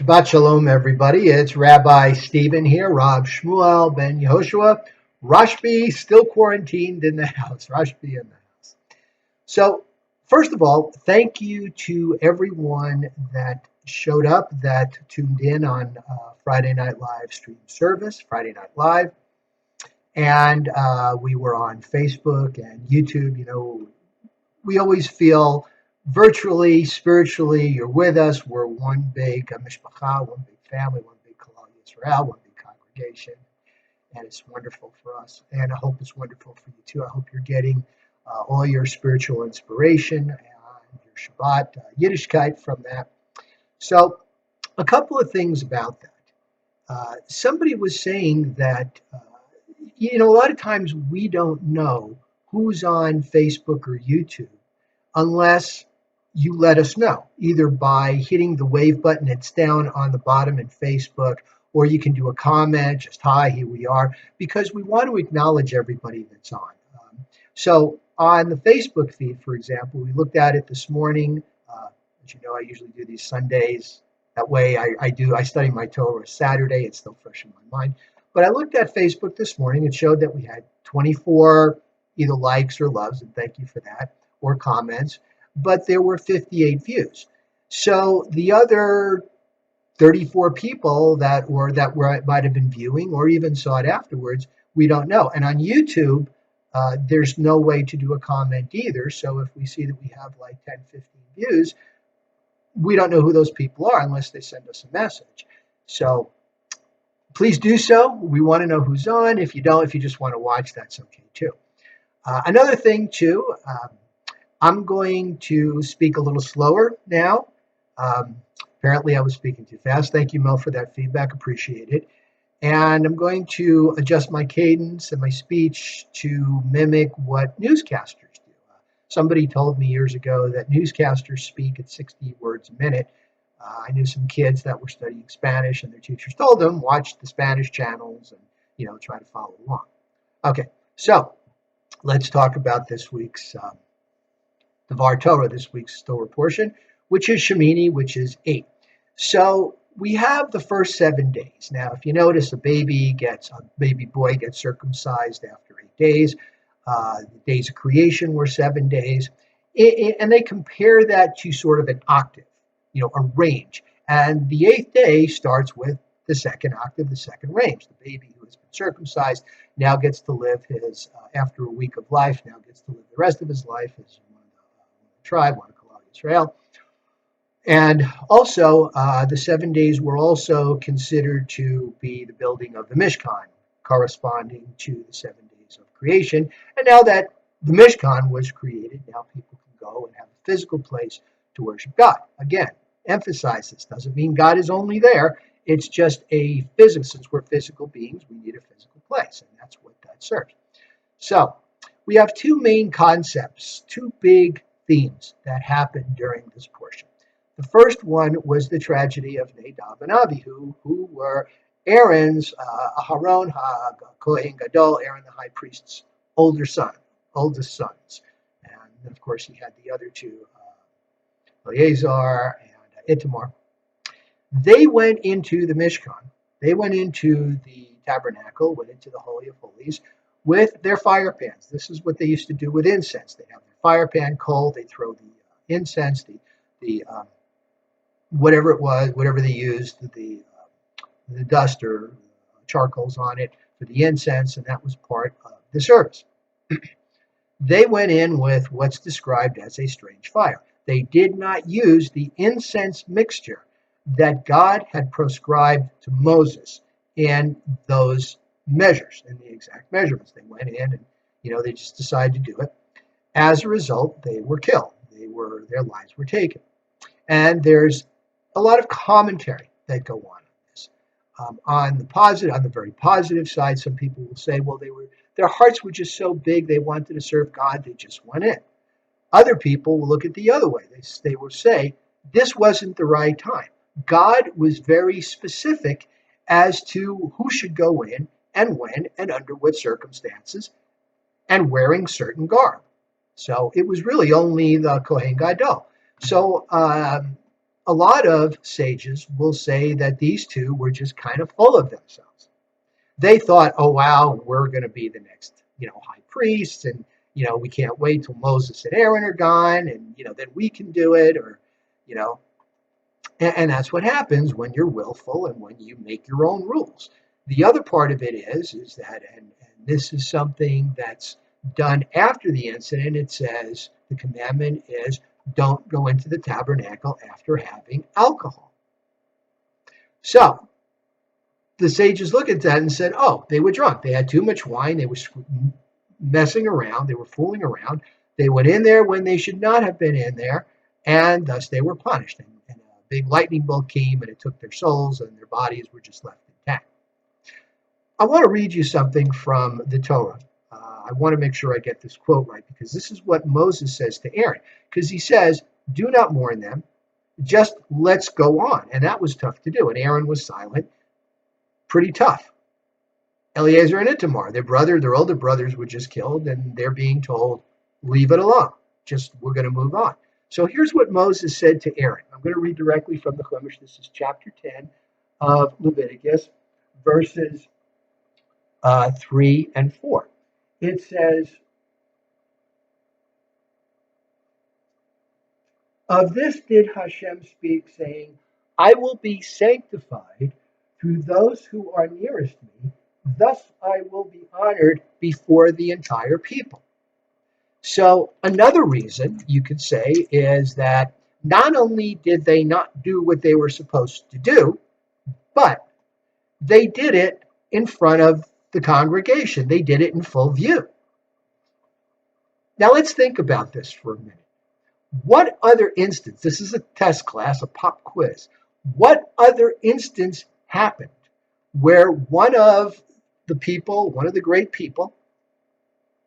Shabbat Shalom, everybody. It's Rabbi Stephen here, Rob Shmuel ben Yehoshua. Rashbi still quarantined in the house. Rashbi in the house. So, first of all, thank you to everyone that showed up, that tuned in on Friday Night Live stream service, Friday Night Live. And we were on Facebook and YouTube. We always feel virtually, spiritually, you're with us. We're one big mishpacha, one big family, one big Kalal Yisrael, one big congregation. And it's wonderful for us. And I hope it's wonderful for you too. I hope you're getting all your spiritual inspiration and your Shabbat Yiddishkeit from that. So, a couple of things about that. Somebody was saying that, a lot of times we don't know who's on Facebook or YouTube unless you let us know, either by hitting the wave button. It's down on the bottom in Facebook, or you can do a comment, just hi, here we are, because we want to acknowledge everybody that's on. So on the Facebook feed, for example, we looked at it this morning. As you know, I usually do these Sundays. That way I study my Torah Saturday. It's still fresh in my mind. But I looked at Facebook this morning. It showed that we had 24 either likes or loves, and thank you for that, or comments, but there were 58 views. So the other 34 people that might have been viewing or even saw it afterwards, we don't know. And on YouTube, there's no way to do a comment either. So if we see that we have like 10, 15 views, we don't know who those people are unless they send us a message. So please do so. We want to know who's on. If you just want to watch, that's okay too. Another thing too, I'm going to speak a little slower now. Apparently I was speaking too fast. Thank you, Mel, for that feedback. Appreciate it. And I'm going to adjust my cadence and my speech to mimic what newscasters do. Somebody told me years ago that newscasters speak at 60 words a minute. I knew some kids that were studying Spanish, and their teachers told them, watch the Spanish channels and, try to follow along. Okay, so let's talk about this week's Devar Torah, this week's Torah portion, which is Shemini, which is 8. So we have the first 7 days. Now, if you notice, a baby boy gets circumcised after 8 days. The days of creation were 7 days. And they compare that to sort of an octave, a range. And the 8th day starts with the second octave, the second range. The baby who has been circumcised now gets to live after a week of life, now gets to live the rest of his life as one tribe, one Kalal Yisrael. And also, the 7 days were also considered to be the building of the Mishkan, corresponding to the 7 days of creation. And now that the Mishkan was created, now people can go and have a physical place to worship God. Again, emphasize this. Doesn't mean God is only there. It's just a physical. Since we're physical beings, we need a physical place, and that's what that serves. So we have two main concepts, two big themes that happened during this portion. The first one was the tragedy of Nadab and Abihu, who were Aaron's, Aharon HaKohen Gadol, Aaron the high priest's oldest sons. And then, of course, he had the other two, Eleazar and Ittamar. They went into the Mishkan. They went into the tabernacle, went into the Holy of Holies with their fire pans. This is what they used to do with incense. They have their fire pan coal. They throw the incense, the whatever it was, whatever they used, the dust or charcoals on it for the incense, and that was part of the service. They went in with what's described as a strange fire. They did not use the incense mixture that God had prescribed to Moses in those measures, in the exact measurements. They went in and, they just decided to do it. As a result, they were killed. Their lives were taken. And there's a lot of commentary that go on this. On the very positive side, some people will say, well, their hearts were just so big, they wanted to serve God, they just went in. Other people will look at the other way. They will say, this wasn't the right time. God was very specific as to who should go in and when and under what circumstances and wearing certain garb. So it was really only the Kohen Gadol. So a lot of sages will say that these two were just kind of full of themselves. They thought, oh, wow, we're going to be the next, high priests. And, we can't wait till Moses and Aaron are gone. And, then we can do it. Or, you know, and that's what happens when you're willful and when you make your own rules. The other part of it is that, and this is something that's done after the incident, it says the commandment is don't go into the tabernacle after having alcohol. So the sages look at that and said, oh, they were drunk. They had too much wine. They were messing around. They were fooling around. They went in there when they should not have been in there, and thus they were punished. And a big lightning bolt came, and it took their souls, and their bodies were just left intact. I want to read you something from the Torah. I want to make sure I get this quote right, because this is what Moses says to Aaron. Because he says, do not mourn them. Just let's go on. And that was tough to do. And Aaron was silent. Pretty tough. Eleazar and Ithamar, their older brothers were just killed, and they're being told, leave it alone. We're going to move on. So here's what Moses said to Aaron. I'm going to read directly from the Chumash. This is chapter 10 of Leviticus, verses 3 and 4. It says, of this did Hashem speak, saying, I will be sanctified through those who are nearest me. Thus I will be honored before the entire people. So another reason you could say is that not only did they not do what they were supposed to do, but they did it in front of the congregation. They did it in full view. Now let's think about this for a minute. What other instance, this is a test class, a pop quiz, what other instance happened where one of the great people,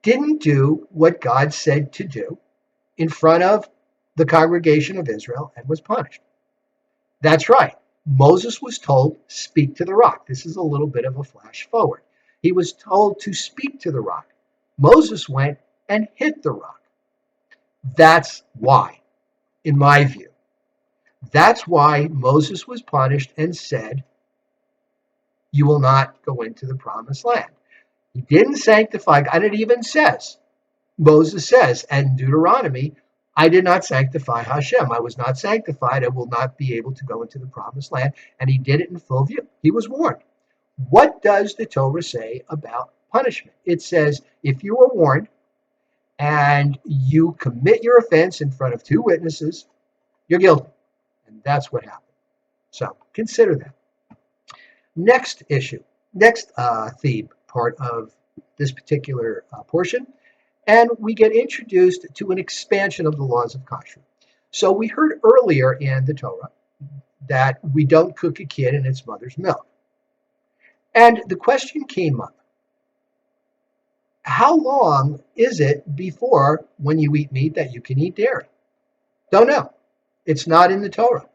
didn't do what God said to do in front of the congregation of Israel and was punished? That's right. Moses was told, speak to the rock. This is a little bit of a flash forward. He was told to speak to the rock. Moses went and hit the rock. That's why, in my view. That's why Moses was punished and said, you will not go into the promised land. He didn't sanctify, and it even says, Moses says, and Deuteronomy, I did not sanctify Hashem. I was not sanctified. I will not be able to go into the promised land. And he did it in full view. He was warned. What does the Torah say about punishment? It says, if you are warned and you commit your offense in front of two witnesses, you're guilty. And that's what happened. So consider that. Next theme part of this particular portion, and we get introduced to an expansion of the laws of Kosher. So we heard earlier in the Torah that we don't cook a kid in its mother's milk. And the question came up, how long is it before when you eat meat that you can eat dairy? Don't know. It's not in the Torah.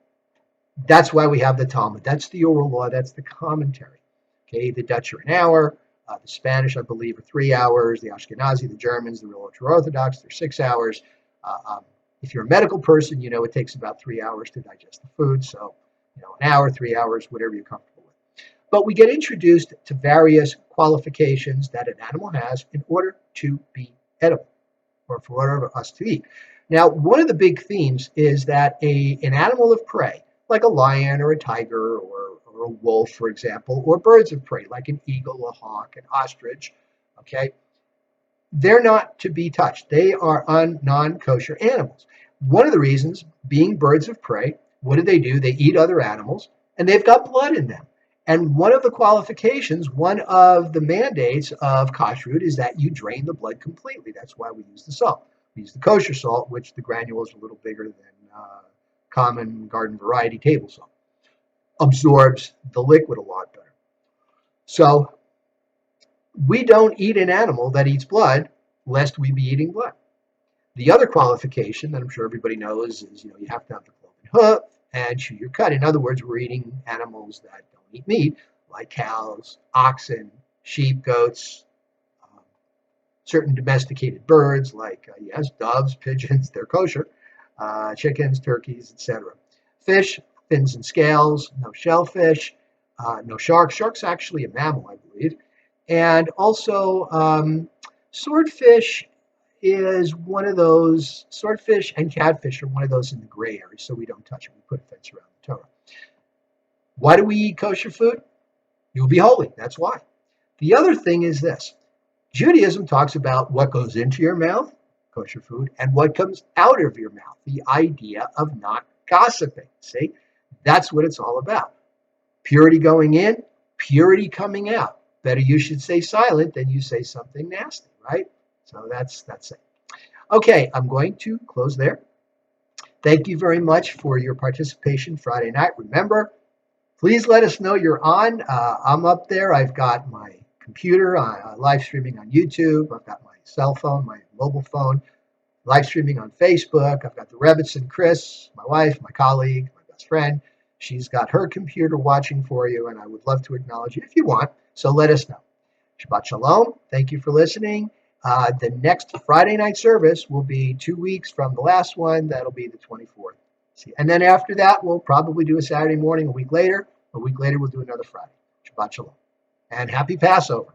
That's why we have the Talmud. That's the oral law. That's the commentary. Okay, the Dutch are an hour. The Spanish, I believe, are 3 hours. The Ashkenazi, the Germans, the real ultra-Orthodox, they're 6 hours. If you're a medical person, you know it takes about 3 hours to digest the food. So, an hour, 3 hours, whatever you're comfortable with. But we get introduced to various qualifications that an animal has in order to be edible, or for order us to eat. Now, one of the big themes is that an animal of prey, like a lion or a tiger or a wolf, for example, or birds of prey, like an eagle, a hawk, an ostrich, okay, they're not to be touched. They are non-kosher animals. One of the reasons, being birds of prey, what do? They eat other animals, and they've got blood in them. And one of the qualifications, one of the mandates of kashrut is that you drain the blood completely. That's why we use the salt. We use the kosher salt, which the granule is a little bigger than common garden variety table salt. Absorbs the liquid a lot better. So we don't eat an animal that eats blood lest we be eating blood. The other qualification that I'm sure everybody knows is, you have to have the cloven hoof and chew your cud. In other words, we're eating animals that don't eat meat, like cows, oxen, sheep, goats, certain domesticated birds like, doves, pigeons, they're kosher, chickens, turkeys, etc. fish, fins and scales, no shellfish, no sharks. Shark's actually a mammal, I believe. And also, swordfish is one of those, swordfish and catfish are one of those in the gray area, so we don't touch it. We put a fence around the Torah. Why do we eat kosher food? You'll be holy. That's why. The other thing is this. Judaism talks about what goes into your mouth, kosher food, and what comes out of your mouth, the idea of not gossiping. See, that's what it's all about. Purity going in, purity coming out. Better you should stay silent than you say something nasty, right? So that's it. Okay, I'm going to close there. Thank you very much for your participation Friday night. Remember, please let us know you're on. I'm up there. I've got my computer live streaming on YouTube. I've got my cell phone, my mobile phone, live streaming on Facebook. I've got the Rebbitzin, Chris, my wife, my colleague, my best friend. She's got her computer watching for you, and I would love to acknowledge you if you want. So let us know. Shabbat Shalom. Thank you for listening. The next Friday night service will be 2 weeks from the last one. That'll be the 24th. And then after that, we'll probably do a Saturday morning a week later. A week later, we'll do another Friday. Shabbat Shalom. And happy Passover.